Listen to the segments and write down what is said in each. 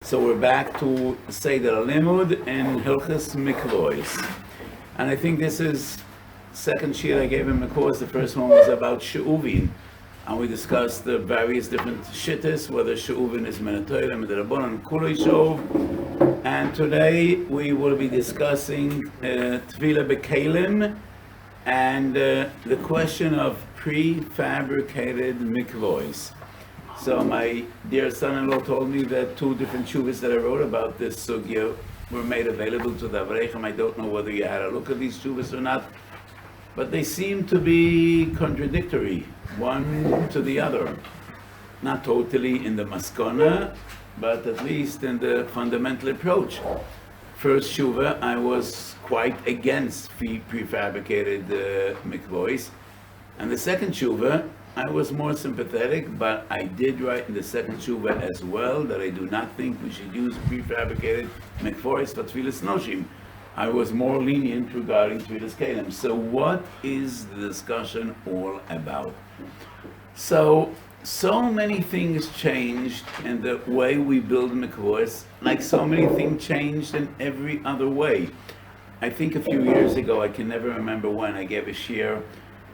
So we're back to Seder Limud in Hilchos Mikvaos. And I think this is second shiur I gave in Mikvaos. The first one was about She'uvin. And we discussed the various different shittas, whether She'uvin is Menatoyim, Mederabonon, Kuloi Shov. And today we will be discussing Tefillah B'Kelim and the question of prefabricated Mikvaos. So my dear son-in-law told me that two different shuvas that I wrote about this sugya were made available to the Avreichem. I don't know whether you had a look at these shuvas or not, but they seem to be contradictory, one to the other. Not totally in the maskona, but at least in the fundamental approach. First shuva, I was quite against prefabricated mikvaos, and the second shuva, I was more sympathetic, but I did write in the second shuva as well that I do not think we should use prefabricated mikvaos for tefillas noshim. I was more lenient regarding tefillas kelim. So what is the discussion all about? So many things changed in the way we build mikvaos, like so many things changed in every other way. I think a few years ago, I can never remember when, I gave a shiur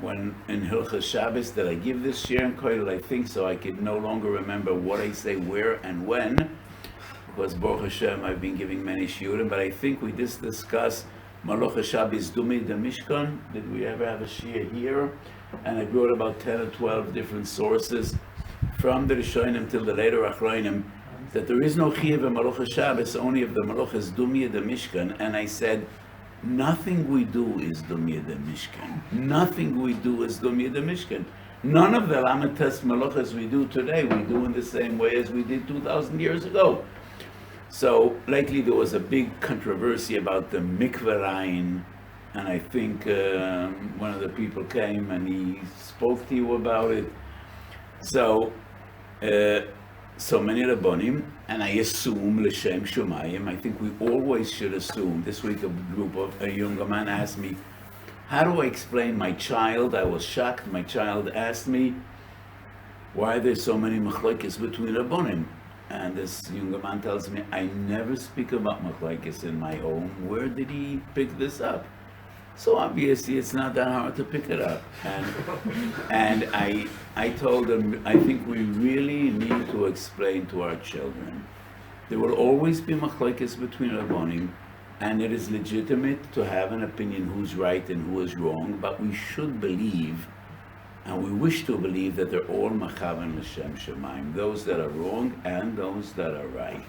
when in Hilchos Shabbos that I give this shiur in Kotel, I think so I could no longer remember what I say where and when, because Baruch Hashem I've been giving many shiurim, but I think we just discussed Malach HaShabbos Dumi the Mishkan. Did we ever have a shiur here? And I brought about 10 or 12 different sources from the Rishonim till the later Achronim that there is no chiyuv in Malach HaShabbos, only of the Malachas Dumi the Mishkan. And I said, nothing we do is Dumya the Mishkan. Nothing we do is Dumya the Mishkan. None of the Lamates Malachas we do today, we do in the same way as we did 2,000 years ago. So lately there was a big controversy about the mikvah, and I think one of the people came and he spoke to you about it. So many Rabbonim, and I assume l'shem shumayim, I think we always should assume. This week a younger man asked me, how do I explain my child? I was shocked. My child asked me, why are there so many machlokes between Rabbonim? And this younger man tells me, I never speak about machlokes in my home. Where did he pick this up? So obviously it's not that hard to pick it up. And I told them, I think we really need to explain to our children. There will always be machlokes between Rabbonim, and it is legitimate to have an opinion who's right and who is wrong, but we should believe, and we wish to believe, that they're all machaven l'shem shemaim, those that are wrong and those that are right.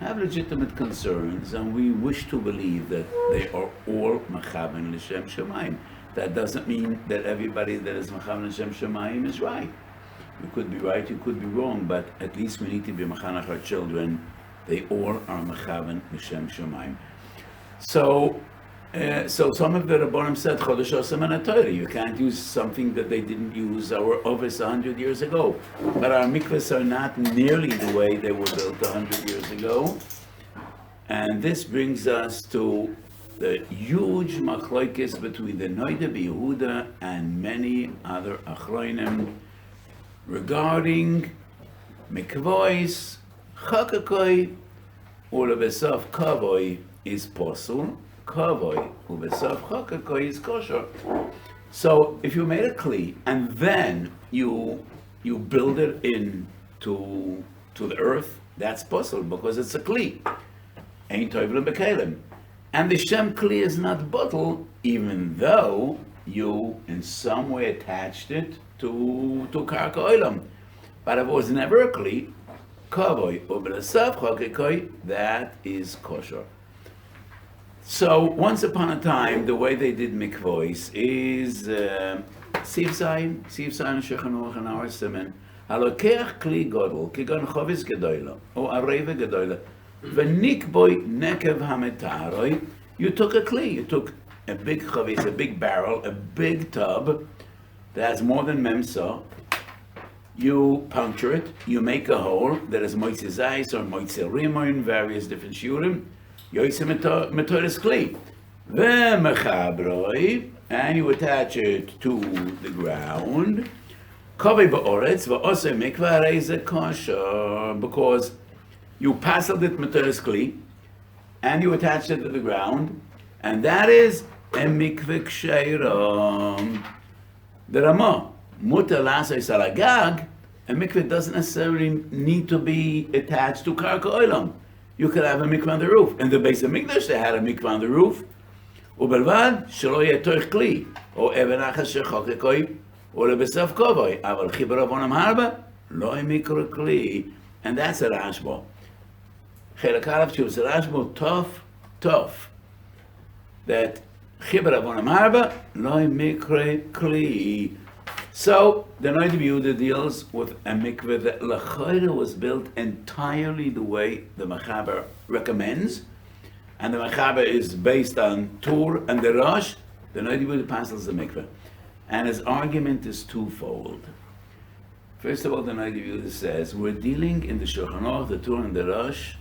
Have legitimate concerns, and we wish to believe that they are all machaven l'shem shemaim. That doesn't mean that everybody that is machaven l'shem shemaim is right. You could be right, you could be wrong, but at least we need to be machanach our children. They all are mechaven l'shem shemaim. So some of the Rabbonim said chodesh osem and Torah. You can't use something that they didn't use our ovis 100 years ago. But our mikvahs are not nearly the way they were built 100 years ago. And this brings us to the huge machlokes between the Noida B'Yehuda and many other achronim regarding mikvaos, chakakoi, ulebesav kavoi is posul, kavoi ulebesav chakakoi is kosher. So if you made a kli and then you build it into the earth, that's posul because it's a kli. Ain't toivlim b'kelim. And the Shem Kli is not bottle, even though you in some way attached it to Karka Olam. But if it was never a Kli, Kavoi, Ubelasav Chakikoi, that is kosher. So once upon a time, the way they did mikvaos is Siv Zayin Shulchan Aruch and our Siman, Halokeach Kli Godel, Kigon Chovis Gedoyla, or Areva Gedoyla, V'nikboi nekev hametaroi. You took a kli, you took a big chavis, a big barrel, a big tub that has more than memsa. You puncture it, you make a hole that is moitze zayis or moitze rimoin, various different shiurim. Yoitze metoris kli. V'mechabroi, and you attach it to the ground. Kavei ba'oretz v'osei mikvah reizeh kosher, because You passed it Materis Kli, and you attached it to the ground, and that is a mikveh ksheira. The Ramah, mutar la'asos al hagag, a mikveh doesn't necessarily need to be attached to karka olam. You could have a mikveh on the roof. In the Beis HaMikdash, they had a mikveh on the roof. ובלבד שלא יהיה תוך כלי, או אבן אחת שחוקקוי, או לבסוף כובוי, אבל חיבר עוונם הרבה, לא יהיה מקרא כלי. And that's a Rashba. חלק א' שהוא Rashba, tough, that חיבר עוונם הרבה, לא יהיה מקרא כלי. So, the Noid Yehuda deals with a mikveh that l'chayra was built entirely the way the Mechaber recommends, and the Mechaber is based on Tur and the Rosh. The Noid Yehuda passes the mikveh, and his argument is twofold. First of all, the Noid Yehuda says we're dealing in the Shulchan Aruch, the Tur and the Rosh,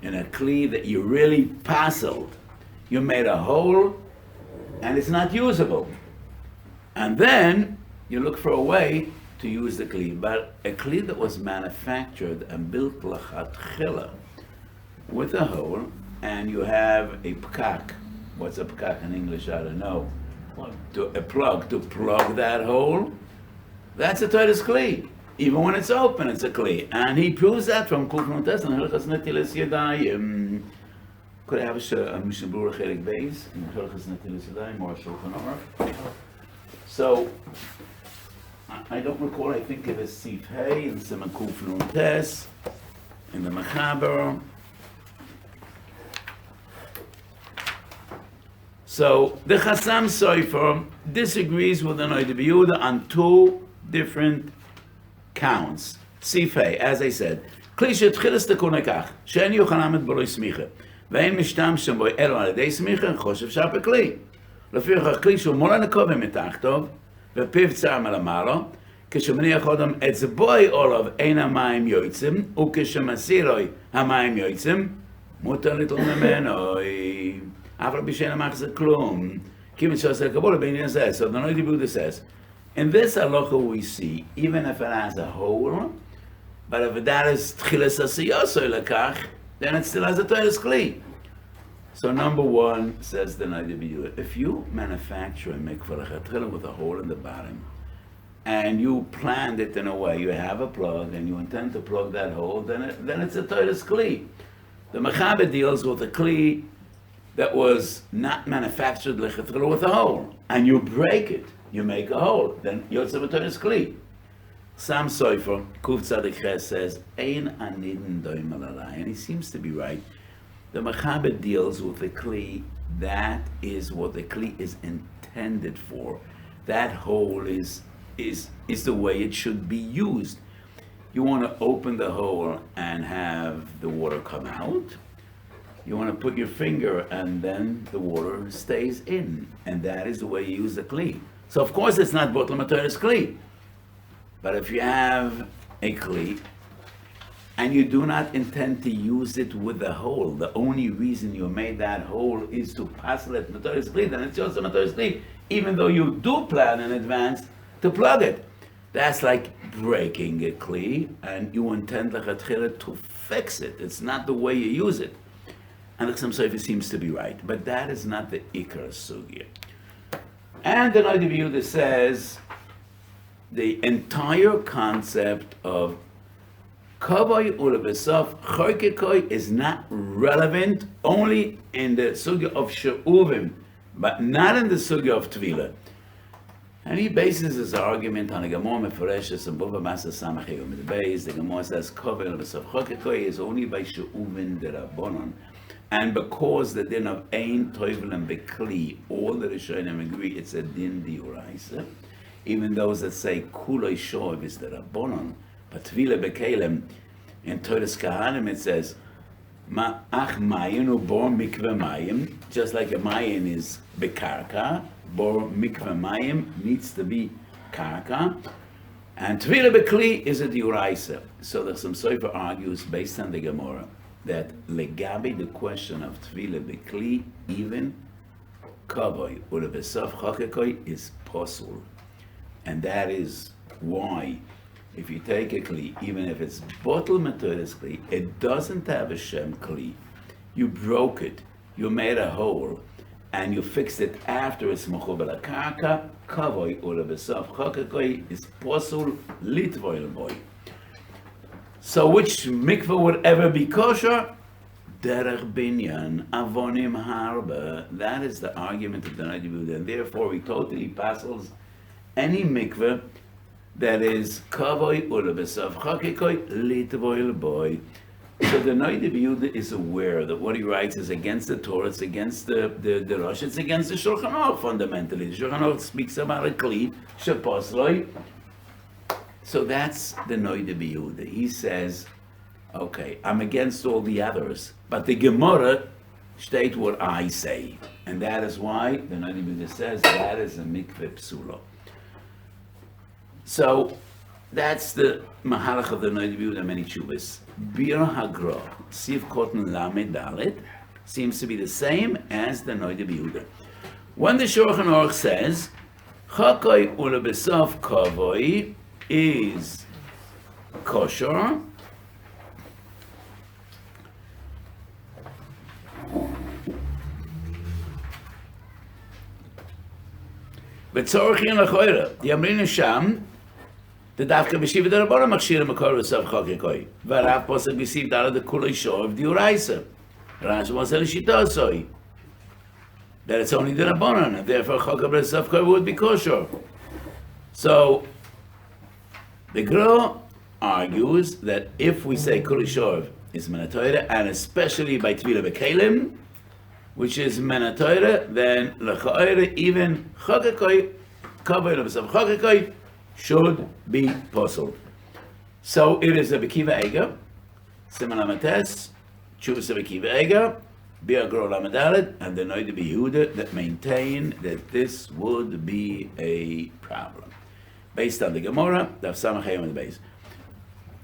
in a kli that you really passed. You made a hole, and it's not usable, and then you look for a way to use the kli, but a kli that was manufactured and built l'chatchila with a hole, and you have a pkak. What's a pkak in English? I don't know. A plug to plug that hole. That's a Toras kli. Even when it's open, it's a kli, and he proves that from Kufnot Tes and Hilchas Netilas Yadayim. Could I have a Mishnah Berurah Chelik Beis in Hilchas Netilas Yadayim or Shulchan Aruch? So, I don't recall, I think it is Sif Hey in Siman Kufnot Tes, in the Mechaber. So, the Chassam Sofer disagrees with the Noid Yehuda on two different counts. Sif Hey, as I said, Kli shetchilas tekun ekach, she'en yochal lamed b'lo smicha, ve'en mishtamshem bo elo al yedei smicha, choshev shar bekli. לפיכך כלי שהוא מול הנקובה מתחתיו, ופיו צר מלמעלה, כשמניח אדם אצבעי עליו אין המים יוצאים, וכשמסירוי המים יוצאים, מותר ליטול ממנו, אף על פי שאין המחזיק כלום, כיוון שעושה קבולה בעניין זה. So the Noid Yehuda says, in this halacha we see, even if it has a hole, but if that is tchilas asiyosoi lekach, then it still has a Toras kli. So number one, says the Noid Yehuda, if you manufacture a mikveh with a hole in the bottom, and you planned it in a way, you have a plug, and you intend to plug that hole, then it's a Toras kli. The Mechaber deals with a kli that was not manufactured lechatchila with a hole, and you break it, you make a hole, then yotzev a Toras kli. Sam Sofer, Kuf Tzadik Ches, says, Ein anidin doim alalai, and he seems to be right. The Mechaber deals with the kli, that is what the kli is intended for. That hole is the way it should be used. You want to open the hole and have the water come out. You want to put your finger and then the water stays in. And that is the way you use the kli. So of course it's not bottle Toras kli. But if you have a kli, and you do not intend to use it with the hole, the only reason you made that hole is to pass it to Toras kli, then it's also Toras kli, even though you do plan in advance to plug it. That's like breaking a kli, and you intend lechatchila to fix it. It's not the way you use it. And the Chassam Sofer seems to be right, but that is not the ikar sugya. And the Noid Yehuda says the entire concept of Kavoi ulebesof chorkekoi is not relevant only in the sugya of she'uvim, but not in the sugya of tvila. And he bases his argument on a Gemara Mefereshes and Bava Masa Samach Yom Beis. The Gemara says Kavoi ulebesof chorkekoi is only by she'uvim derabonon, and because the din of ein toivel and bekli, all the Rishonim agree it's a din diuraisa. Even those that say kuloi shoiv is derabonon. But Tvila Bekelem, in Toras Kahanim it says, Ach Mayin u bor mikveh mayim, just like a mayin is bekarka, bor mikveh mayim needs to be karka, and Tvila Bekli is a diuraisa. So the Chassam Sofer argues, based on the Gemara, that legabi, the question of Tvila Bekli, even kavoi ulebesof chokekoi is posul. And that is why if you take a kli, even if it's bottle metodas kli, it doesn't have a shem kli. You broke it, you made a hole, and you fixed it after it's mechuber karka, kavoy ula besof chokekoi is posul litvoil boy. So which mikveh would ever be kosher? Derech binyan avonim harba. That is the argument of the Noida, and therefore he totally passes any mikveh that is kavoy ula besof chokekoi litvoil boy. So the Noida is aware that what he writes is against the Torah, it's against the Rosh, it's against the Shulchan Aruch fundamentally. The Shulchan Aruch speaks about a kli, sheposloi. So that's the Noida. He says, okay, I'm against all the others, but the Gemara state what I say. And that is why the Noida says that is a mikveh psulo. So that's the mahalach of the Noida many chuvas. Bir Hagra, Siv Kotten Lamed Dalet, seems to be the same as the Noida. When the Shulchan Aruch says, Chakoi ula besof kavoi is kosher, B'tzorchi and Lachoira, the Amrina Sham, the Dafka B'shiva the Rabbana Machshir Makor V'Sav Chokekoi. V'Rav Posek B'siv Dara the Kulei Shor of the Uraisa. Rashi wants to Shitosoi. That it's only the Rabbanan, and therefore Chokek V'Sav Chokekoi would be kosher. So, the Gra argues that if we say Kulei Shor is Menatoira, and especially by Tvila B'Kelim, which is Menatoira, then L'Choira even Chokekoi, Kavoi V'Sav Chokekoi, should be possible. So it is a Bekiva Ega, Siman Amates, Chuvas of Bekiva Ega, Biagro Lamadalet, and the Noida Yehuda that maintain that this would be a problem. Based on the Gemara, the Samachayim on the base.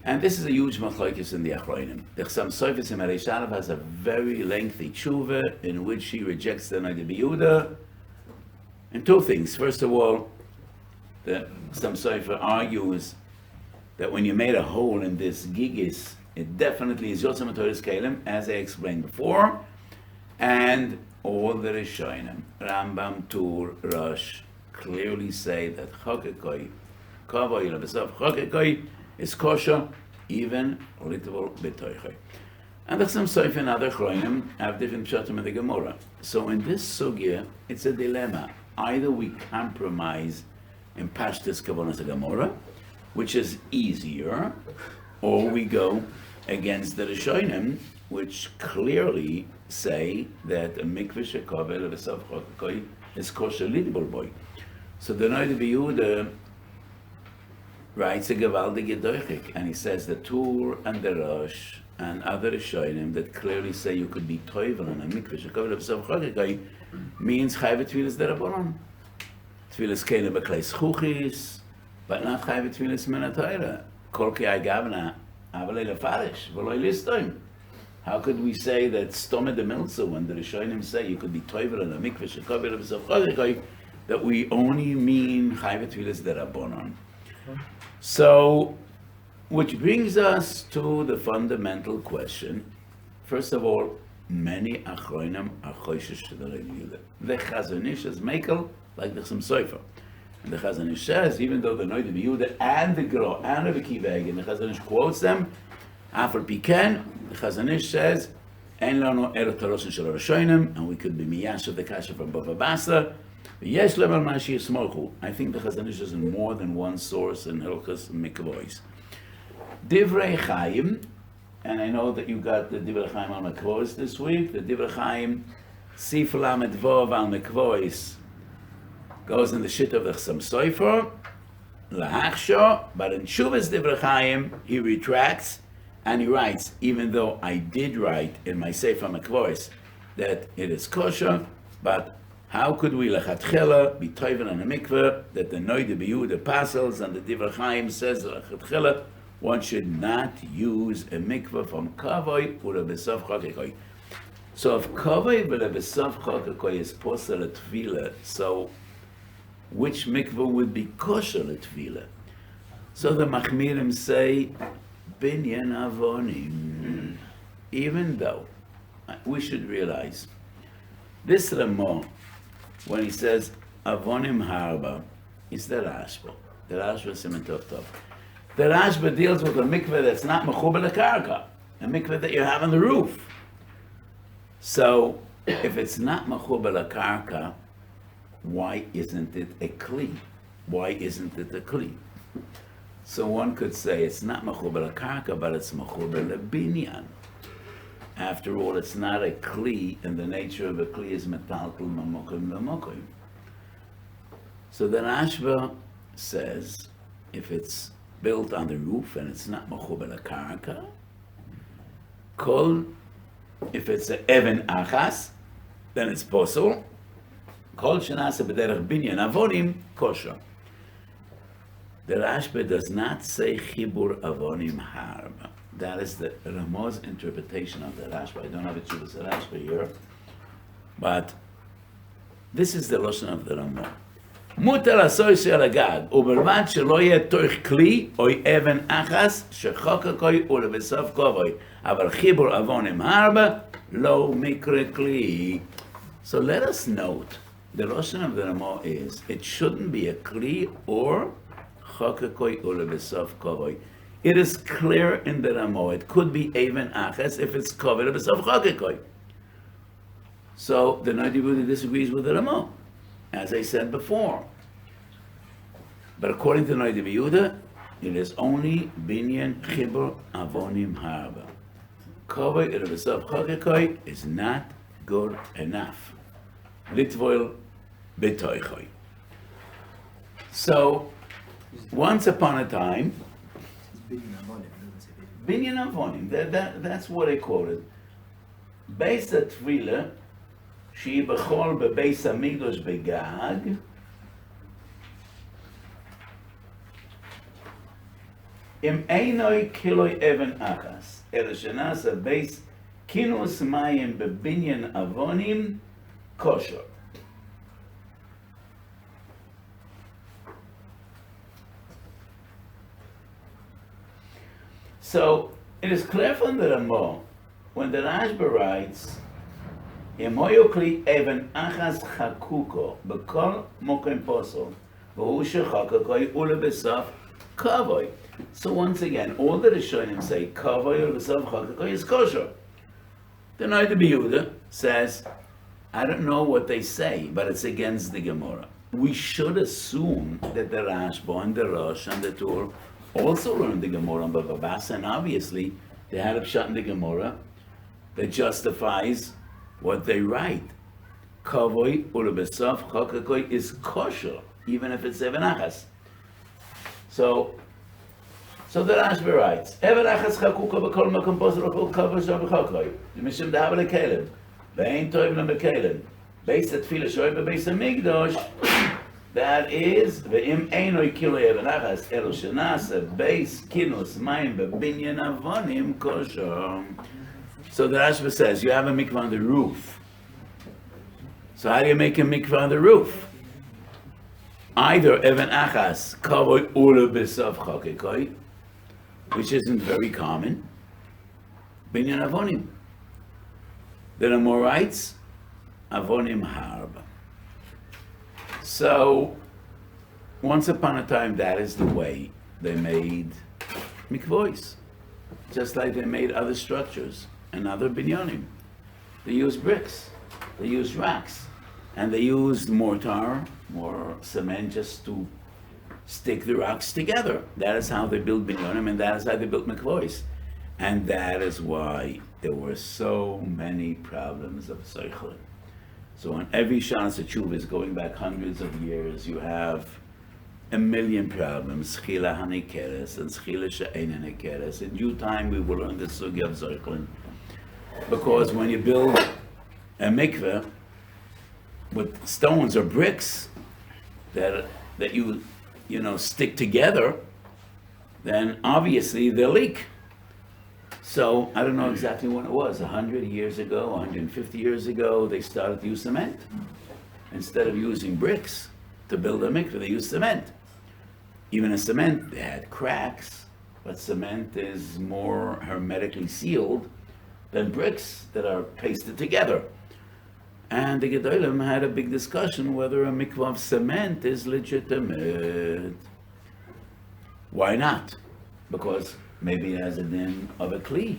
And this is a huge machlokes in the Achronim. The Chasam Sofer in Ereishalav has a very lengthy tshuva in which he rejects the Noida Yehuda. And two things. First of all, the Chasam Sofer argues that when you made a hole in this gigis, it definitely is Yotzei Matoris Kelim, as I explained before, and all the Rishonim, Rambam, Tur, Rosh, clearly say that Chokekoi, Kavoi Lebesof Chokekoi, is kosher, even little betoichoi. And the Chasam Sofer and other Chronim have different pshatim in the Gemara. So in this sugya, it's a dilemma. Either we compromise in Pashtus Kavonas Gemara, which is easier, or we go against the Rishonim, which clearly say that a mikveh shekavel of a savchokoi is kosher lidbol boy. So the Noida Yehuda writes a gevaldige doichik, and he says the Tur and the Rosh and other Rishonim that clearly say you could be toivel on a mikveh shekavel of a savchokoi means chayvet tfilas derabonon. Tfilas kena b'klei schuchis, but not chayvet tfilas menatayra. Kol ki agavna avalei lefarish v'loi listoim. How could we say that stome de milsa when the Rishonim say you could be toivel on a mikveh shekavel of a savchokoi, that we only mean chayvet tfilas derabonon? So, which brings us to the fundamental question. First of all, many achronim are choishes to the Noida. The Chazon Ish is mekel like the Chasam Sofer. And the Chazon Ish says, even though the Noida Yehuda and the Gra and the Bekiva Ega, and the Chazon Ish quotes them, Afal Piken, the Chazon Ish says, Ein lano ero torosin shel Rishonim, and we could be miyash of the kasha from Bava Basra. Yesh level mashi yismochu. I think the Chazon Ish is in more than one source in Hilchos Mikvaos. Divrei Chaim, and I know that you got the Divrei Chaim on Mikvaos this week. The Divrei Chaim, Sif Lamed Vov al Mikvaos, goes in the shit of the Chasam Sofer, Lahachsho, but in Shuvas Divrei Chaim, he retracts, and he writes, even though I did write in my Sefer Mikvaos that it is kosher, but how could we lechatchila be toivel on a mikveh that the Noida Yehuda pasels and the Divrei Chaim says lechatchila one should not use a mikveh from kavoi ulebesof chokekoi. So if kavoi ulebesof chokekoi is posel at tefillah, so which mikveh would be kosher at tefillah? So the Machmirim say, Binyan Avonim. Even though, we should realize, this Ramah, when he says Avonim Harba, is the Rashba. The Rashba Siman Tov Tov. The Rashba deals with a mikveh that's not mechuber lekarka, a mikveh that you have on the roof. So, if it's not mechuber lekarka, why isn't it a kli? Why isn't it a kli? So one could say it's not mechuber lekarka, but it's mechuber lebinyan. After all, it's not a kli, and the nature of a kli is metalkel mamokim lamokim. So the Rashba says, if it's built on the roof and it's not mechuber lekarka, if it's an even achas, then it's posel. Kol shenase b'derech binyan avonim kosher. The Rashba does not say chibur avonim harba. That is the Ramah's interpretation of the Rashba. I don't have a Chuvas Rashba here, but this is the lashon of the Ramah. Mutar asoy shel agag, ubervad shelo yeh toich kli oy even achas shechokakoi ulebesav kovoi, aval chibur avonim harba lo mikre kli. So let us note, the lashon of the Ramah is, it shouldn't be a kli or chokakoi ulebesav kovoi. It is clear in the Ramah, it could be even achas if it's covered ulebesav chokakoi. So the Noda B'Yehuda disagrees with the Ramah, as I said before. But according to Noda B'Yehuda, it is only binyan chibur avonim harba. Cover ulebesav chokakoi is not good enough. Litvoil betoichoi. So, once upon a time, binyan avonim, that's what I quoted. Beis HaTefillah, she bechol bebeis hamikdash begag, im einoi kiloi even achas, el shenasa beis kinus mayim bebinyan avonim kosher. So it is clear from the Ramah when the Rashba writes, "Im hoyu kli even achas chakuko bekol mokem posol v'hu shechakakoi ulebesaf kavoi." So once again, all the Rishonim say kavoi ulebesaf chakakoi is kosher. The Noda B'Yehuda says, I don't know what they say, but it's against the Gemara. We should assume that the Rashba and the Rosh and the Tur also learned the Gemara on Bava Basra, and obviously they had a pshat in the Gemara that justifies what they write. Kavoi ulebesav chokakoi is kosher, even if it's even achas. So the Rashba writes, even achas chakuka b'kol makom posel v'chol kavoi shav b'chokoi, mishum dehava lekelim, ve'ein toiv lemekelim, beis HaTefillah shoy bebeis hamikdash. That is, ve'im einoi kilo even achas elo shenasa beis kinus mayim bebinyan avonim kosher. So the Rashba says, you have a mikvah on the roof. So how do you make a mikvah on the roof? Either even achas kavoi ulebesav chokakoi, which isn't very common, binyan avonim. The Ramah writes, avonim harba. So, once upon a time, that is the way they made mikvaos, just like they made other structures and other binyanim. They used bricks, they used rocks, and they used mortar or cement just to stick the rocks together. That is how they built binyanim, and that is how they built mikvaos. And that is why there were so many problems of seichel. So on every Shanas HaTshuvos going back hundreds of years, you have a million problems. Schila hanikeres and schila she'ein hanikeres. In due time, we will learn the sugya of Zoichlin. Because when you build a mikveh with stones or bricks that you stick together, then obviously they'll leak. So I don't know exactly when it was, 100 years ago, 150 years ago, they started to use cement. Instead of using bricks to build a mikveh, they used cement. even a cement, they had cracks, but cement is more hermetically sealed than bricks that are pasted together. And the Gedolim had a big discussion whether a mikvah of cement is legitimate. Why not? Because maybe it has a din of a kli.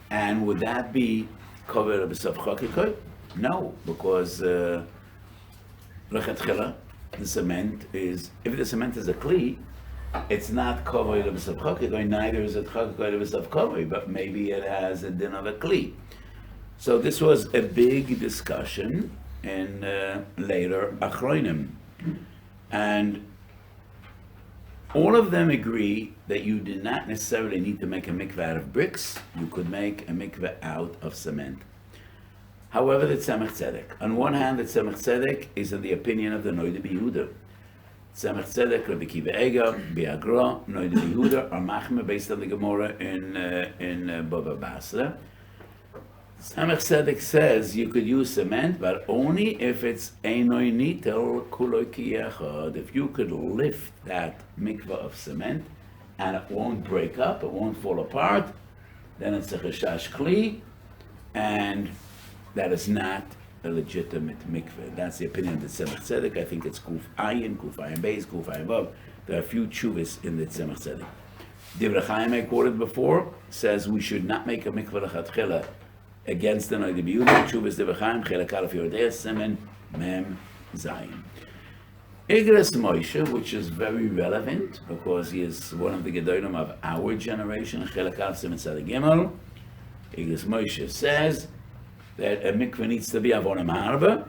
And would that be covered b'sav chakikoi? No, because lechatchila, the cement is, if the cement is a kli, it's not covered b'sav chakikoi, neither is it covered b'sav kavoi, but maybe it has a din of a kli. So this was a big discussion in later Achronim. And all of them agree that you do not necessarily need to make a mikveh out of bricks. You could make a mikveh out of cement. However, the Tzemach Tzedek. On one hand, the Tzemach Tzedek is in the opinion of the Noida B'Yehuda. Tzemach Tzedek, Rabbi Kiva Eger, Biagra, Noida B'Yehuda are machme based on the Gemara in Baba Basra. Tzemach Tzedek says you could use cement, but only if it's einoi nitel kuloi ki echad. If you could lift that mikveh of cement and it won't break up, it won't fall apart, then it's a cheshash kli, and that is not a legitimate mikveh. That's the opinion of the Tzemach Tzedek. I think it's Kuf Ayin Beis, Kuf Ayin Vav. There are a few tshuvas in the Tzemach Tzedek. Divrei Chaim, I quoted before, says we should not make a mikveh lechatchila against the Noida B'Yehuda. Tshuvas Divrei Chaim, Chelek Aleph Yordei Semen Mem Zayin. Igros Moshe, which is very relevant because he is one of the Gedolim of our generation, Chelek Aleph Semen Tzaddik Gimel. Igros Moshe says that a mikveh needs to be avonim harba,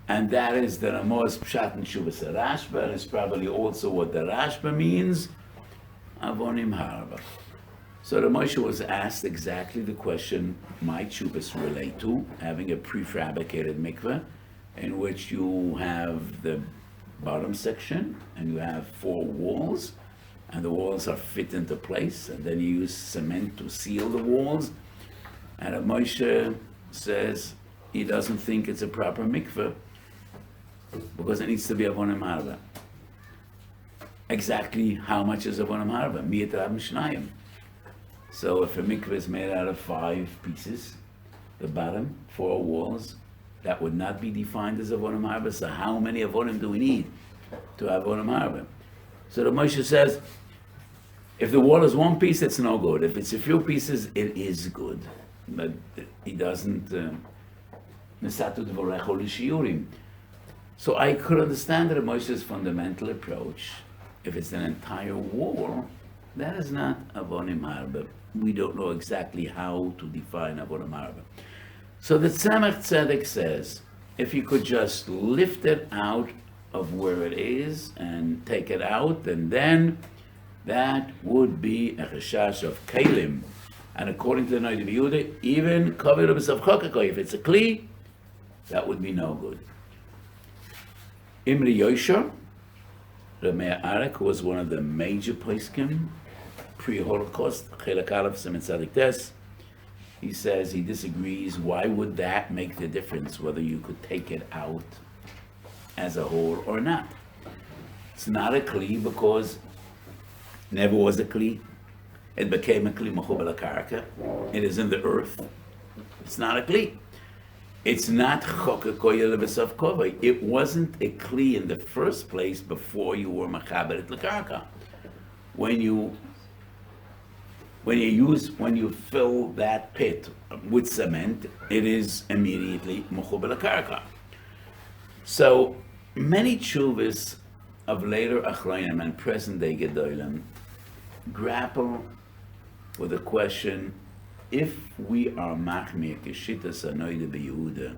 and that is the Ramos Pshat and Shuvas Rashba, and it's probably also what the Rashba means, avonim harba. So the Moshe was asked exactly the question my Shuvas relate to, having a prefabricated mikveh, in which you have the bottom section, and you have 4 walls, and the walls are fit into place, and then you use cement to seal the walls, and the Moshe says he doesn't think it's a proper mikveh because it needs to be avonim harba. Exactly how much is avonim harba? Miyat rab mishnayim. So if a mikveh is made out of 5 pieces, the bottom 4 walls, that would not be defined as avonim harba. So how many avonim do we need to have avonim harba? So the Moshe says, if the wall is 1 piece, it's no good. If it's a few pieces, it is good. But he doesn't so I could understand that Moshe's fundamental approach. If it's an entire wall, that is not avonim harba. We don't know exactly how to define avonim harba. So the Tzemach Tzedek says, if you could just lift it out of where it is and take it out, and then that would be a cheshash of kalim. And according to the Noida B'Yehuda, even covered b'sav chakikoi, if it's a kli, that would be no good. Imri Yosher, the Meir Arik, who was one of the major poskim pre-Holocaust, Chelek Aleph Semen Tzadik Tes, he says he disagrees. Why would that make the difference whether you could take it out as a whole or not? It's not a kli because it never was a kli. It became a kli mechubel karka. It is in the earth. It's not a kli. It's not chokekoye lebesav kovay. It wasn't a kli in the first place before you were mechaber it lekarka. When you fill that pit with cement, it is immediately mechubel karka. So many tshuvas of later achronim and present day gedolim grapple with the question, if we are machmir keshitas Noida B'Yehuda,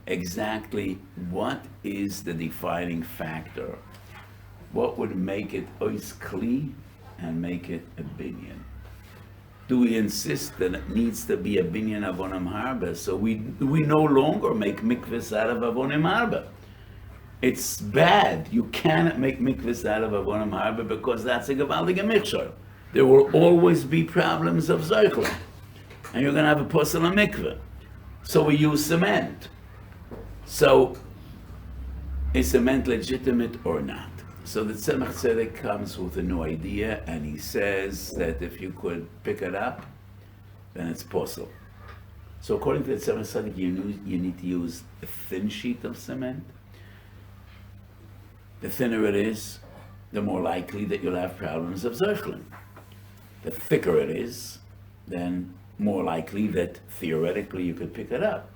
exactly what is the defining factor? What would make it ois kli and make it a binyan? Do we insist that it needs to be a binyan avonim harba? So we no longer make mikvahs out of avonim harba. It's bad. You cannot make mikvahs out of avonim harba because that's a gewaldige mikshor. There will always be problems of zeichel, and you're going to have a posel mikveh. So we use cement. So is cement legitimate or not? So the Tzemach Tzedek comes with a new idea, and he says that if you could pick it up, then it's possible. So according to the Tzemach Tzedek, you need to use a thin sheet of cement. The thinner it is, the more likely that you'll have problems of Zerchlin. The thicker it is, then more likely that theoretically you could pick it up.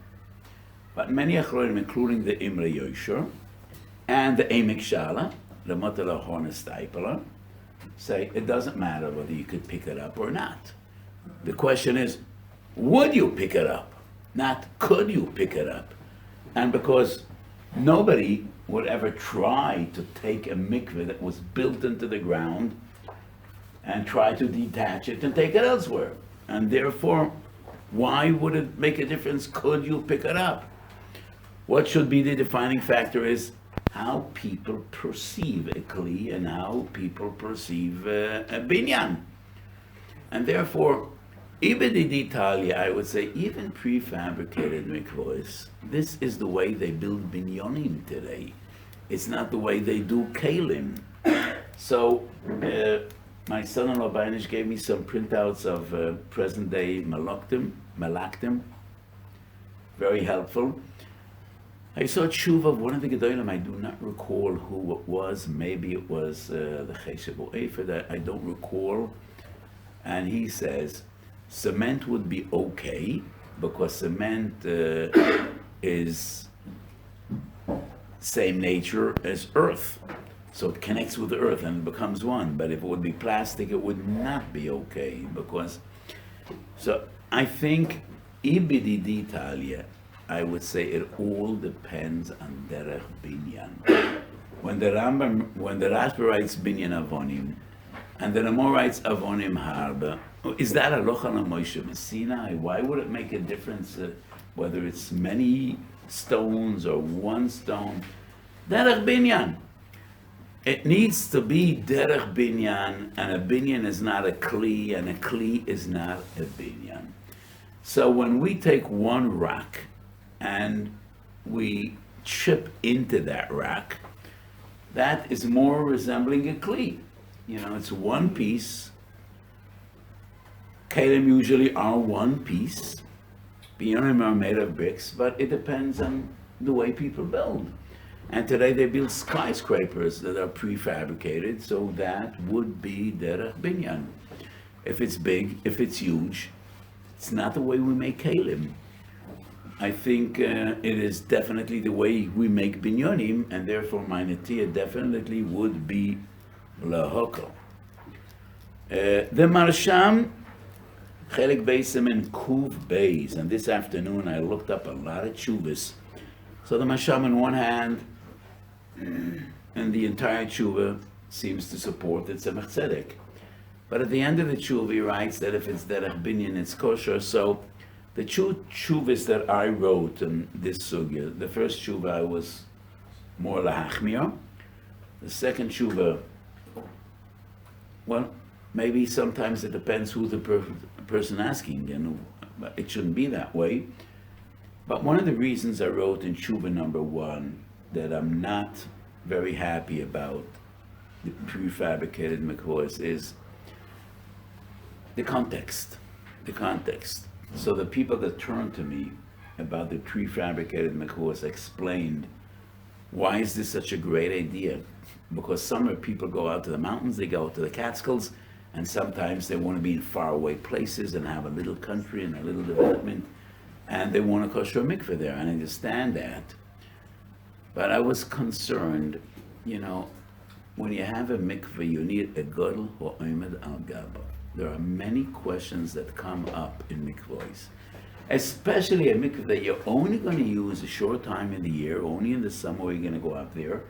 But many Achronim, including the Imre Yosher and the Emek Shala, the Motala Hornesteipeler, say it doesn't matter whether you could pick it up or not. The question is, would you pick it up? Not could you pick it up? And because nobody would ever try to take a mikveh that was built into the ground and try to detach it and take it elsewhere. And therefore, why would it make a difference? Could you pick it up? What should be the defining factor is how people perceive a kli and how people perceive a binyan. And therefore, even in Italia, I would say, even prefabricated mikvaos, this is the way they build binyanim today. It's not the way they do kalim. So, my son-in-law Bainish gave me some printouts of present-day malaktim, very helpful. I saw a tshuva of one of the Gedolim. I do not recall who it was. Maybe it was the Chesed Bo'efed. I don't recall. And he says, cement would be okay because cement is same nature as earth. So it connects with the earth and it becomes one. But if it would be plastic, it would not be okay because... So I think, ibidi d'Italia, I would say it all depends on derech binyan. When the Rashba writes binyan avonim, and the Ramah writes avonim harba, is that halacha l'Moshe Sinai? Why would it make a difference whether it's many stones or one stone? Derech binyan. It needs to be derech binyan, and a binyan is not a kli, and a kli is not a binyan. So when we take one rock and we chip into that rock, that is more resembling a kli. You know, it's one piece. Kalim usually are one piece. Binyanim are made of bricks, but it depends on the way people build. And today they build skyscrapers that are prefabricated, so that would be derech binyan. If it's big, if it's huge, it's not the way we make kalim. I think it is definitely the way we make binyanim, and therefore my netiyah definitely would be lahokal. The Marsham, Chelik Beisim and Kuv Beis, and this afternoon I looked up a lot of tshuvas. So the Marsham on one hand, and the entire tshuva seems to support the Tzemach Tzedek. But at the end of the tshuva he writes that if it's derech binyan, it's kosher. So the two tshuvas that I wrote in this sugya, the first tshuva I was more lahachmir. The second tshuva, well, maybe sometimes it depends who the person asking, and it shouldn't be that way. But one of the reasons I wrote in tshuva number 1 that I'm not very happy about the prefabricated mikvaos is the context. So the people that turned to me about the prefabricated mikvaos explained, why is this such a great idea? Because some people go out to the mountains, they go to the Catskills, and sometimes they want to be in faraway places and have a little country and a little development, and they want a kosher mikveh there, and I understand that. But I was concerned, you know, when you have a mikveh, you need a gadol or omed al gaba. There are many questions that come up in mikvahs, especially a mikveh that you're only going to use a short time in the year, only in the summer you're going to go up there,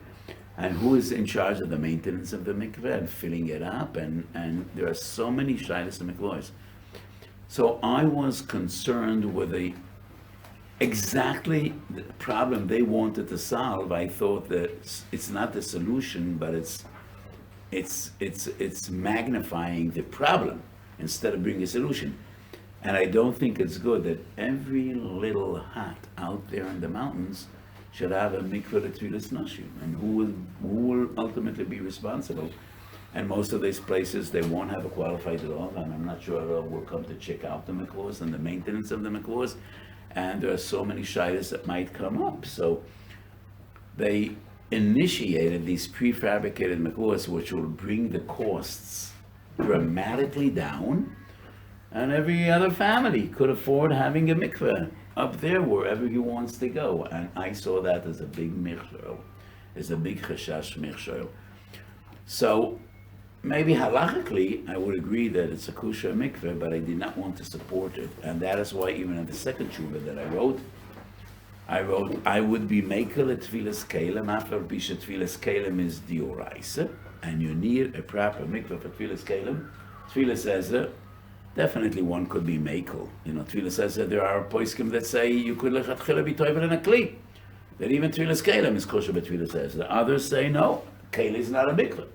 and who is in charge of the maintenance of the mikveh and filling it up, and there are so many shaylas in mikvahs. So I was concerned with exactly the problem they wanted to solve. I thought that it's not the solution, but it's magnifying the problem instead of bringing a solution. And I don't think it's good that every little hut out there in the mountains should have a mikveh letfilas nashim, and who will ultimately be responsible? And most of these places, they won't have a qualified rav, and I'm not sure a rav will come to check out the mikvahs and the maintenance of the mikvahs. And there are so many shilas that might come up. So they initiated these prefabricated mikvahs, which will bring the costs dramatically down, and every other family could afford having a mikveh up there wherever he wants to go. And I saw that as a big michshel, as a big chashash michshel. So maybe halachically, I would agree that it's a kosher mikveh, but I did not want to support it. And that is why even in the second tshuva that I wrote, I would be makel at tfilas kelem, after bisha tfilas kelem is dioraisa, and you need a proper mikveh for tfilas kelem. Tfilas ezer, definitely one could be makel. Tfilas ezer, there are poskim that say you could lechatchila be toivel in a kli. That even tfilas kelem is kosher but tfilas ezer. Others say no, keli is not a mikveh.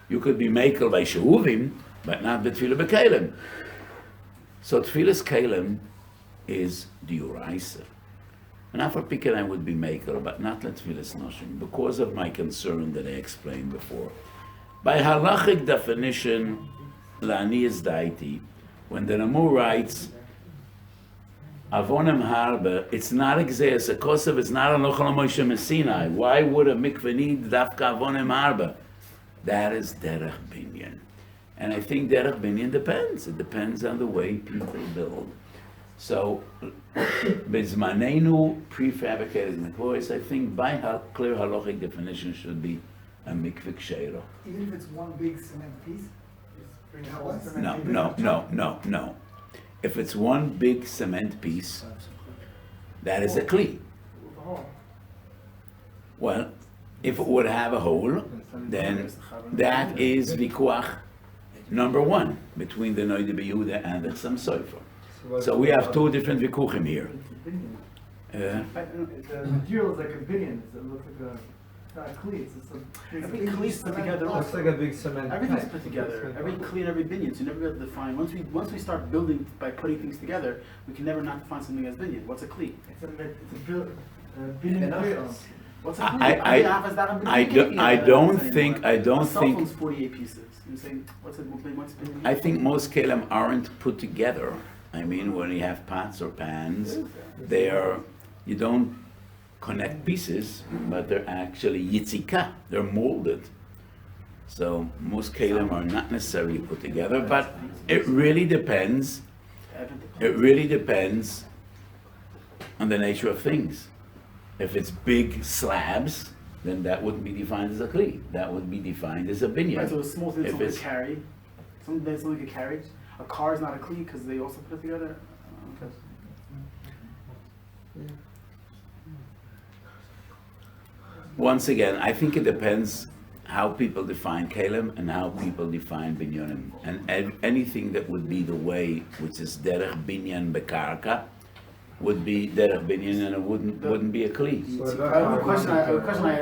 You could be makel by shehuvim, but not betfilah bekelem. So tfilas kelem is dioraisa. And after pikin I would be maker, but not letfilas noshim, because of my concern that I explained before. By halachic definition, la'ani is daiti, when the Ramur writes, avonim harba, it's not exeis, a kosev, it's not a lochal Moshe Messinai. Why would a mikveh need dafka avonim harba? That is derech binyan. And I think derech binyan depends. It depends on the way people build. So, bizmanenu prefabricated mikvahs, I think by clear halachic definition should be a mikveh ksheira. Even if it's one big cement piece? No. If it's one big cement piece, that is a kli. Well, if it would have a hole, then that is vikuach number one between the Noida B'Yehuda and the Chassam Sofer. So we have two different vikuchim here. The material is like a binyan. It looks like a kli. Every kli is put together. Looks like a big cement. Everything's put together. Every kli and every binyan. So you never be able to define. Once we start building by putting things together, we can never not define something as binyan. What's a kli? It's a binyan material. What's a kli? I don't think. Cell phone's 48 pieces. You say what's binyan? I think most kelim aren't put together. I mean, when you have pots or pans, you don't connect pieces, but they're actually yitzika, they're molded. So most kelim are not necessarily put together, but it really depends. It really depends on the nature of things. If it's big slabs, then that wouldn't be defined as a kli. That would be defined as a binyan. Right, so a small thing someone could carry. Something could carry. A car is not a kli because they also put it together. Okay. Once again, I think it depends how people define kelim and how people define binyanim. And anything that would be the way, which is derech binyan bekarka, would be derech binyan, and it wouldn't be a kli. I have a question I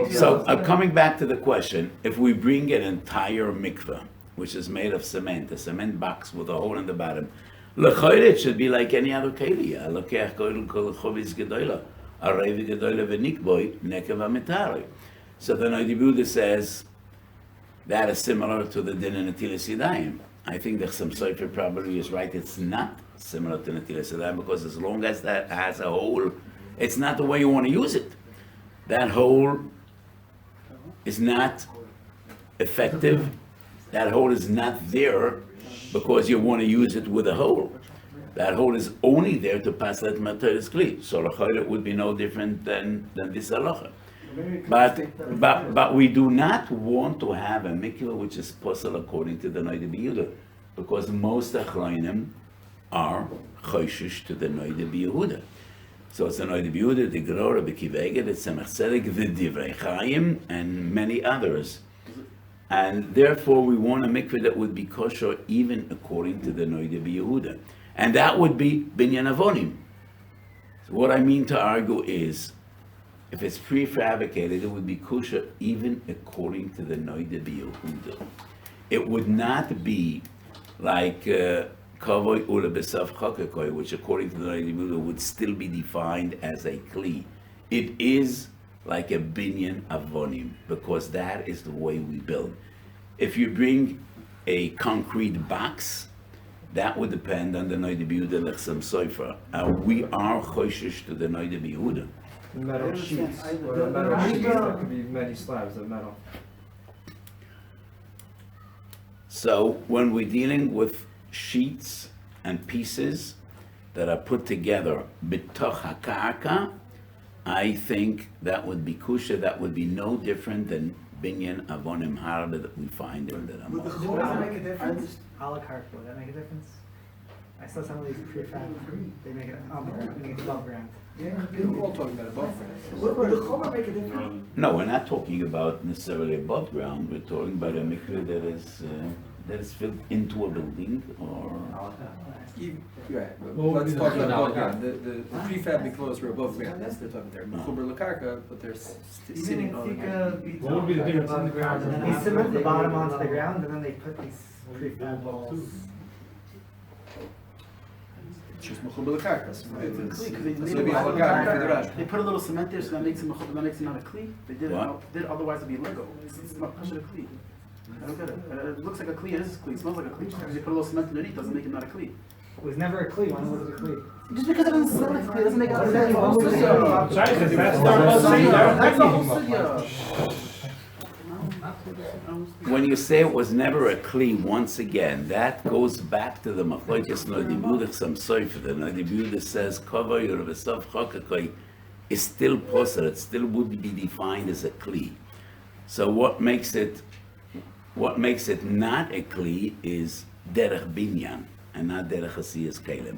asked. So coming back to the question, if we bring an entire mikveh, which is made of cement, a cement box with a hole in the bottom, l'chayre it should be like any other keli. Lokech koil kol chovis gedola, arevi gedola v'nikboy nekev amitari. So the Noida B'Yehuda says that is similar to the din in Netilas Yadayim. I think the Chassam Sofer probably is right. It's not similar to Netilas Yadayim because as long as that has a hole, it's not the way you want to use it. That hole is not effective. That hole is not there because you want to use it with a hole. That hole is only there to pass that materis kli. So it would be no different than this halacha. But we do not want to have a mikveh which is possible according to the Noida B'Yehuda, because most achronim are choishish to the Noida B'Yehuda. So it's the Noida B'Yehuda, the Gerora, the Kiveged, the Tzemach Tzedek, the Divrei Chaim, and many others. And therefore, we want a mikveh that would be kosher even according to the Noida B'Yehuda. And that would be binyan avonim. So what I mean to argue is, if it's prefabricated, it would be kosher even according to the Noida B'Yehuda. It would not be like Kavoi ule besav chakakoi, which according to the Noda B'Yehuda would still be defined as a kli. It is like a binyan avonim, because that is the way we build. If you bring a concrete box, that would depend on the Noda B'Yehuda Lechsam Sofer. We are choshesh to the Noda B'Yehuda. I Metal sheets, understand. or the metal The- sheets, that could be many slabs of metal. So when we're dealing with sheets and pieces that are put together b'toch hakarka, I think that would be kusha, that would be no different than binyan avonim harbe that we find in the Would the Ramah. chumrah I make a difference? A la carte, would that make a difference? I saw some of these prefab, they make it on the ground, make it above ground. Yeah. We're all talking about above ground. Would the chumrah make a difference? No, we're not talking about necessarily above ground, we're talking about a mikveh that is filled into a building or... Right, but Well, let's we talk don't about know above ground. that. The prefab Mikvaos were above ground, that's what they're talking there. Mechuber lakarka, but they're sitting on the ground. What would be the difference Above in the ground, and then they cement the bottom onto the ground, and then they put these prefab walls. It's just mechuber lakarka. It's a kli, 'cause they So made maybe it it's like- lakarka for the garage. They put a little cement there, so that makes it not a kli. They did What? it, otherwise it'd be Lego. It's not pushing a kli. I don't get it. It looks like a kli, it is a kli, it smells like a kli. Just because you put a little cement underneath doesn't make it not a kli. It was never a clee, when was it a clee? Just because it doesn't smell like a kli doesn't make it What a is that? kli. Scheiße, that's the whole thing. That's the whole sugya. When you say it was never a kli, once again, that goes back to the machlokes Noda B'Yehuda Chasam Sofer. The Noda B'Yehuda says kavoi or besav chakakoi is still posel. It still would be defined as a kli. So what makes it not a kli is derech binyan and not derech hasiyas kelim.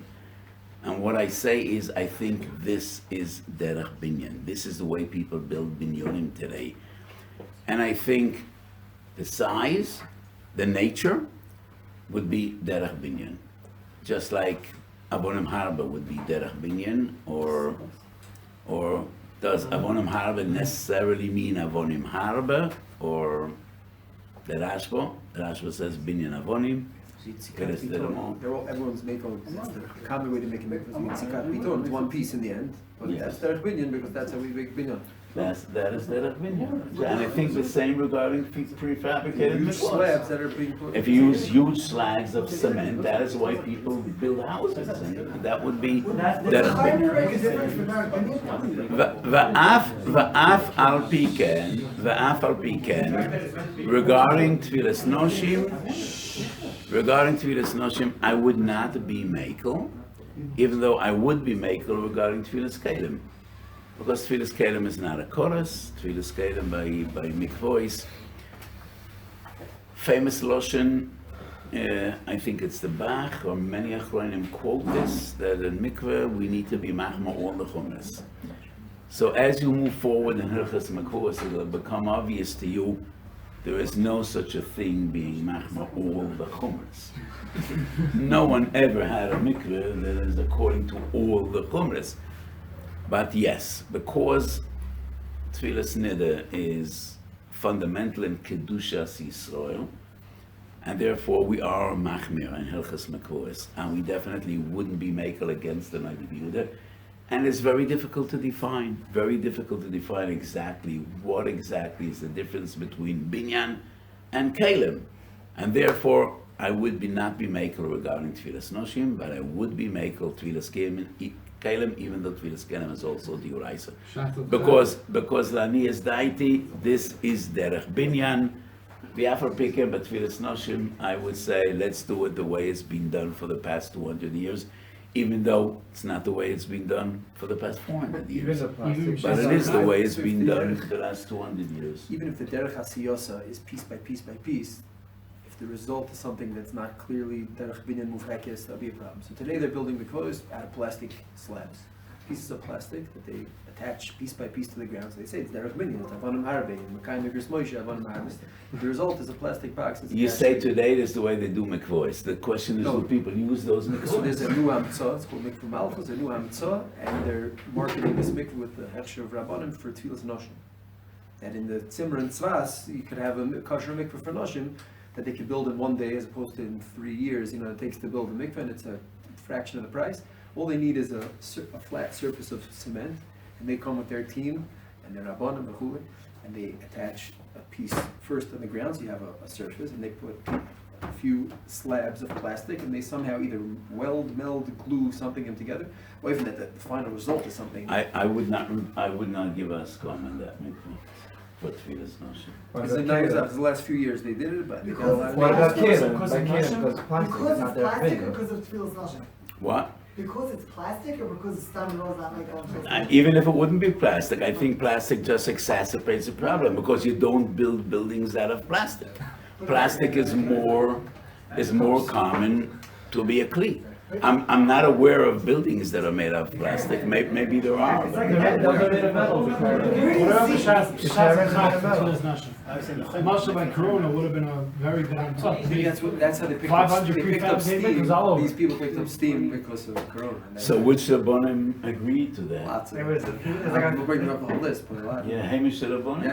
And what I say is, I think this is derech binyan. This is the way people build binyanim today. And I think the size, the nature, would be derech binyan. Just like Avonim Harba would be derech binyan, or does Avonim Harba necessarily mean Avonim Harba, or the Rashba says binyan Avonim. They're all, everyone's making, it's the common way to make a mikvah, it's tzikat biton, it's one piece in the end. But Yes. that's derech binyan, because that's how we make binyan. That is derech binyan. And I think the same regarding prefabricated Huge mikvahs. slabs that are being put. If you use huge slags of cement, that is why people build houses, and that would be Would the derech chumrah binyan. make a difference for not binyan? ואף על פי כן, regarding tfilas noshim, I would not be makel, even though I would be makel regarding tfilas kelim. Because tfilas kelim is not a chorus, tfilas kelim by Mikvaos. Famous Loshen, I think it's the Bach, or many Achronim quote this, that in mikveh we need to be machma all the chumras. So as you move forward in Hilchas Mikvaos, it will become obvious to you there is no such a thing being machma all the chumras. No one ever had a mikveh that is according to all the chumras. But yes, because Tfilas Nida is fundamental in Kedushas Yisrael, and therefore we are machmir in Hilchas Mikvaos, and we definitely wouldn't be makel against the Noda B'Yehuda. And it's very difficult to define exactly what exactly is the difference between binyan and kelim. And therefore, I would not be makel regarding Tfilas Noshim, but I would be makel Tfilas kelim, even though Tfilas kelim is also the Uraisa. Because Lani is daiti, this is derech binyan. V'afar pikem, but Tfilas Noshim, I would say, let's do it the way it's been done for the past 200 years. Even though it's not the way it's been done for the past 400 years. But it is the way it's been done for the last 200 years. Even if the derech hasiyosa is piece by piece by piece, if the result is something that's not clearly derech binyan mufrekes, that'll be a problem. So today they're building mikvahs out of plastic slabs, pieces of plastic that they attach piece by piece to the ground. So they say it's derech binyan, it's avonim harbe, and Makai Nigris Moshe avonim harbe. The result is a plastic box. That's You attached say to- today this is the way they do mikvahs. The question is, No. do people use those So there's mikvahs? a new Hamtzah, it's called Mikvah Malchus, a new Hamtzah, and they're marketing this mikvah with the Hechsher of Rabbanim for Tfilas Noshim. And in the Tzimmer and Tzvas, you could have a kosher mikvah for Noshim that they can build in one day as opposed to in 3 years, it takes to build a mikveh, and it's a fraction of the price. All they need is a flat surface of cement, and they come with their team and their rabbanim, and they attach a piece first on the ground, so you have a surface, and they put a few slabs of plastic, and they somehow either weld, meld, glue something in together, or even that the final result is something. I would not give us comment that mikveh for Tfilas Noshim. Because the last few years they did it, but they got a lot of What about names. Kieran? Because By of Kieran, Russian? because plastic Because is not it's their plastic or opinion. because it feels nothing? What? Because it's plastic or because it's stam rolls that make it Even if it wouldn't be plastic, I think plastic just exacerbates the problem because you don't build buildings out of plastic. Plastic is more common to be a kli. I'm not aware of buildings that are made of plastic. Maybe there are. It's but- like They're made of metal. Whatever Moshe by Corona would have been a very good on top. Maybe that's how they picked up, 500 they picked up prefabricated steam. was all over. These people picked up steam because of Corona. and that's- So which Rabbanim agreed to that? Lots of It them. was, it was like We'll bring them up the whole list, but a lot. Yeah, Hamish Yeah, Rabbanim? yeah.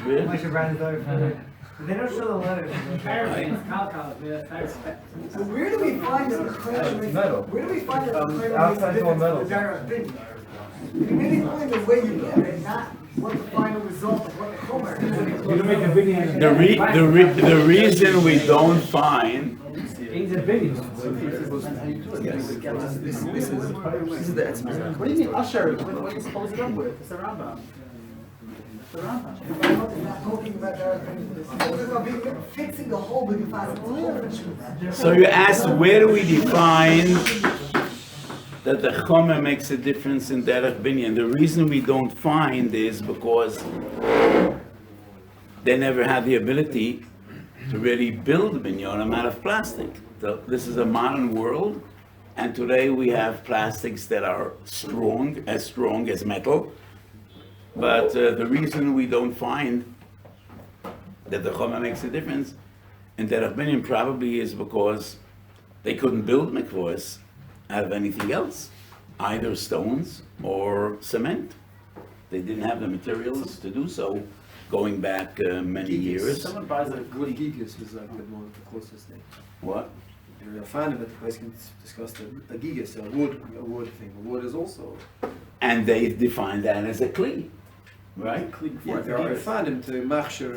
Really? Moshe Brown's daughter. They don't show the letters. So where do we find that the claim It's metal. Where do we find that the claim makes a outside it's all difference metal. to the direct opinion? Maybe only the way you get it, not what the final result of what the chomer is. You don't make a video. The reason we don't find, He's a video. This is the Etzim. What do you mean usher? What are you supposed to go with? It's a Rambam. It's a Rambam. I'm not talking about direct opinion. It's talking about fixing the whole big facet. so you asked where do we define that the chomer makes a difference in derech binyan. The reason we don't find is because they never had the ability to really build binyanim out of plastic. So this is a modern world, and today we have plastics that are strong as metal. But the reason we don't find that the chomer makes a difference in derech binyan probably is because they couldn't build mikvaos out of anything else, either stones or cement. They didn't have the materials to do so, going back many years. Someone buys a Wood gigas is like the closest thing. What? You're a fan of it, you guys can discuss a gigas, a wood thing. Wood is also. And they define that as a kli, right? Yeah, there are fan to machsher.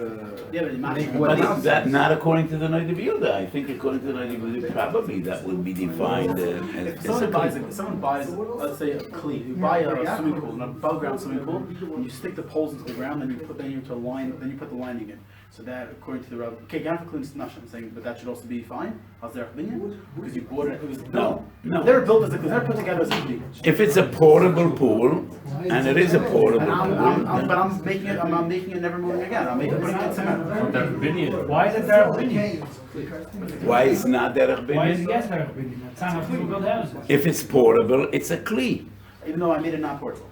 Yeah, but you make machsher- wood. But that not according to the Noida Bilda. I think according to the Noida Bilda, probably that would be defined If as a someone buys, kli. if someone buys, let's say a kli, you buy a swimming pool, an above ground swimming pool, and you stick the poles into the ground, then you put the lining in. So that, according to the Rav, okay, Gan for clean is I'm saying, but that should also be fine. How's their opinion? Because you bought it. It was No. They were built as they're put together as a kli. If it's a portable pool, and it is a portable And pool, but I'm making it never moving again. Putting it in cement. Why is it their opinion? why is not derech Why is it binyan? yes their opinion? That's how people build houses. If it's portable, it's a kli. Even though I made it not portable.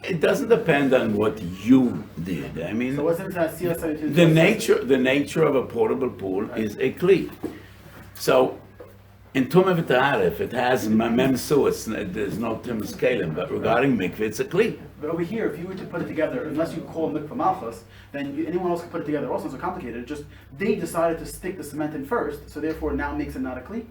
It doesn't depend on what you did. I mean, So what's the difference between CS the nature of a portable pool is a kli. So, in Tumah V'Ta'arif, it has mem suas, there's no Tumas Kalim, but regarding mikveh, it's a kli. But over here, if you were to put it together, unless you call Mikva Malchus, then anyone else can put it together. Also, it's so complicated. Just they decided to stick the cement in first, so therefore now makes it not a kli.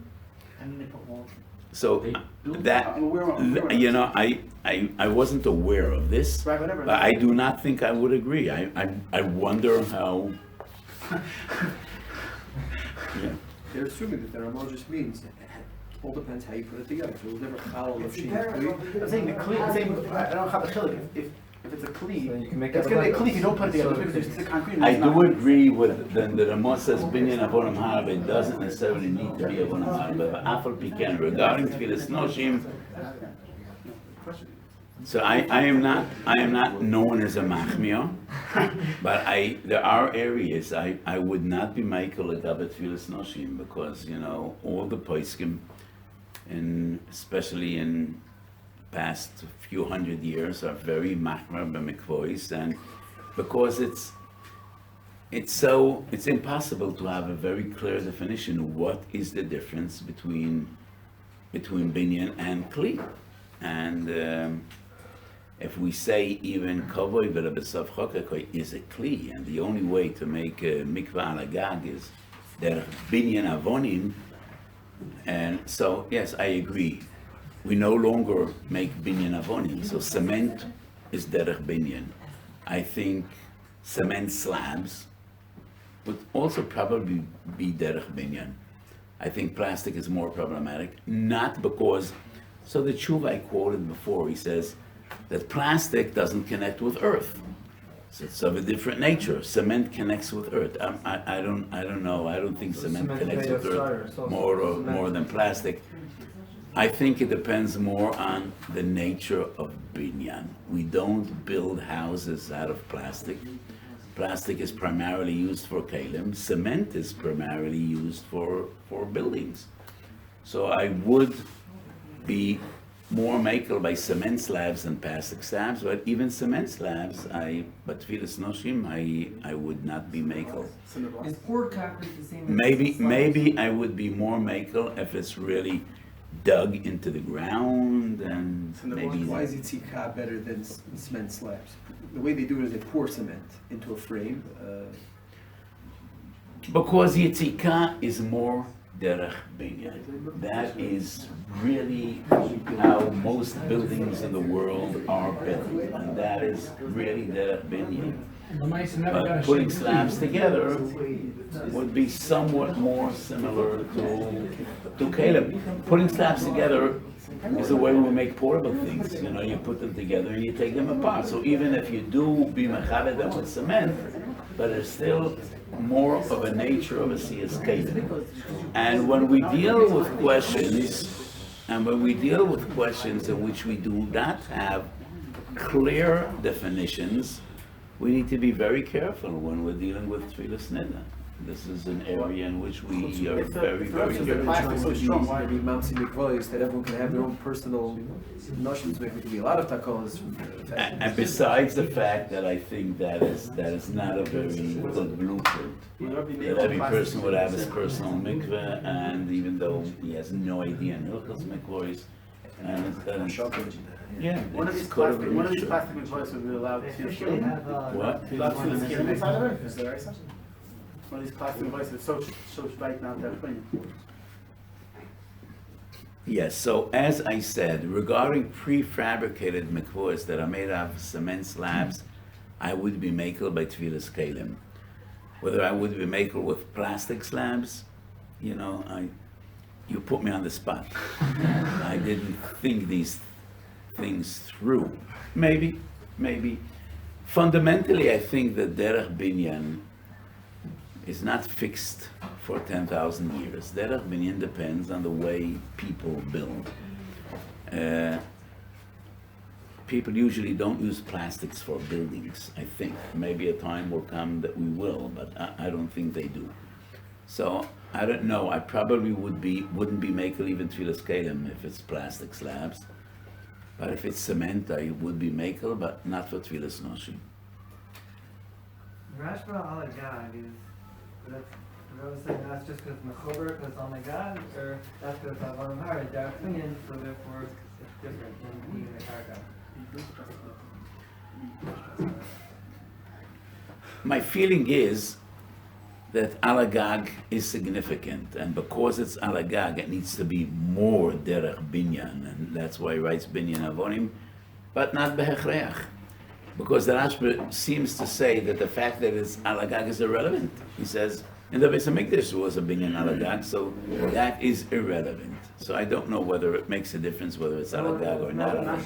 And then they put walls. So, that, I'm aware of you know, I wasn't aware of this, Right, whatever. but I do not think I would agree. I wonder how, yeah. They're assuming that the Ramah just means it all depends how you put it together. So it was never follow of sheet. I'm saying the kli. I'm saying I don't have a chilik. If it's a kli, So you can make it's that gonna be a like- kli if you don't put it together. so- Because there's the concrete. and I it's do not. agree with the Ramah says binyan avonim harav. It doesn't necessarily need to be avonim harav. But afal piken regarding tefillas noshim. So I am not known as a machmir, but there are areas I would not be Michael agabet tefillas noshim because all the poskim, and especially in past few hundred years, are very machmir b'mikvaos, and because it's impossible to have a very clear definition of what is the difference between binyan and kli, and if we say even kavoi v'lebesav chokekoi is a kli, and the only way to make a mikvah al agag is derech binyan avonim, and so yes, I agree. We no longer make binyan avonim, so cement is derech binyan. I think cement slabs would also probably be derech binyan. I think plastic is more problematic, not because, so the tshuva I quoted before, he says that plastic doesn't connect with earth. So it's of a different nature. Cement connects with earth. I don't know. I don't think cement connects with earth more than plastic. I think it depends more on the nature of binyan. We don't build houses out of plastic. Plastic is primarily used for kalim. Cement is primarily used for buildings. So I would be more makel by cement slabs than plastic slabs, but even cement slabs, but tfilas noshim, I would not be makel. Is poured concrete the same as Maybe I would be more makel if it's really dug into the ground and maybe. Why is yitzika better than cement slabs? The way they do it is they pour cement into a frame. Because yitzika is more derech binyan. That is really how most buildings in the world are built, and that is really derech binyan. But putting slabs together would be somewhat more similar to Caleb. Putting slabs together is the way we make portable things. You know, you put them together and you take them apart. So even if you do be mechabed them with cement, but it's still more of a nature of a siyas Caleb. And when we deal with questions, in which we do not have clear definitions, we need to be very careful when we're dealing with tfilas nida. This is an area in which we are very, very careful. Maybe mamsi mikvaos that everyone can have their own personal notions. Maybe there could be a lot of takalas. And besides the fact that I think that is not a very good blueprint. That every person would have his personal mikveh, and even though he has no idea in Hilchos mikvaos, and it's yeah, One of these plastic mikvaos would be allowed to Shlit. What? Allowed to the skin inside of it? Is there such? One of these plastic mikvaos is so Shlit not that clean. Yes, so as I said, regarding prefabricated mikvaos that are made out of cement slabs, I would be makel by tfilas kalim. Whether I would be makel with plastic slabs, you know, you put me on the spot. I didn't think these things through. Maybe. Fundamentally, I think that derech binyan is not fixed for 10,000 years. Derech binyan depends on the way people build. People usually don't use plastics for buildings, I think. Maybe a time will come that we will, but I don't think they do. So, I don't know, I probably wouldn't be making even tfilas kalim if it's plastic slabs. But if it's cement, I would be makel, but not for tfilas noshim. Rashba al agag is, that's just because mechober, because it's on the gag, or that's because it's on the hard, their opinion, so therefore it's different than being the karka. My feeling is that alagag is significant, and because it's alagag, it needs to be more derech binyan, and that's why he writes binyan avonim, but not behechreach. Because the Rashba seems to say that the fact that it's alagag is irrelevant. He says, in the Beis HaMikdash was a binyan alagag, so that is irrelevant. So I don't know whether it makes a difference whether it's alagag or not alagag.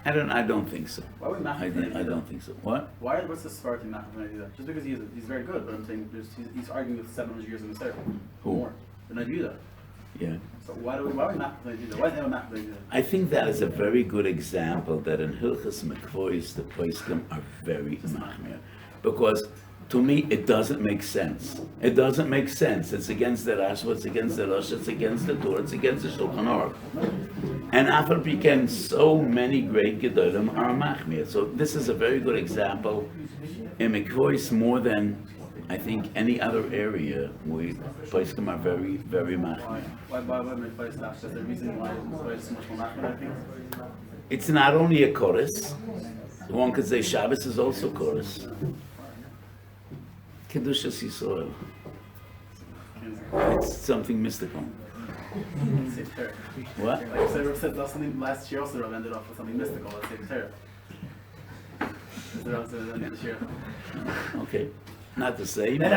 I don't think so. Why would not? I don't think so. What? What's the Svarti not going to do that? Just because he's very good, but I'm saying he's arguing with 700 years in the circle. Who? More. They're not do that. Yeah. So why are we not going to do that? Why is anyone not going to do that? I think that is a very good example that in Hilchos Mikvaos the poskim are very machmir, because to me it doesn't make sense. It doesn't make sense. It's against the Rashba, it's against the Rosh, it's against the Torah, it's against the Shulchan Aruch. And after became so many great gedolim are machmir. So this is a very good example in Mikvaos more than I think any other area, we, Poskim are very, very machmir. Why Mikvaos not? Is there a reason why it's so much more machmir, I think? It's not only a chorus. One could say Shabbos is also chorus. Kedushas Yisrael. It's something mystical. Say Torah. What? Like Sarah said, that's something last year also ended off with something mystical. Let's say Torah. Is there also the end of the year? Okay. Not the same. No.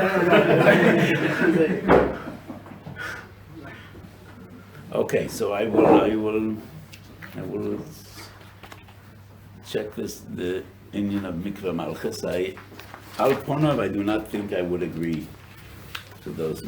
Okay, so I will check the Indian of Mikveh Malchus. Al Ponov, I do not think I would agree to those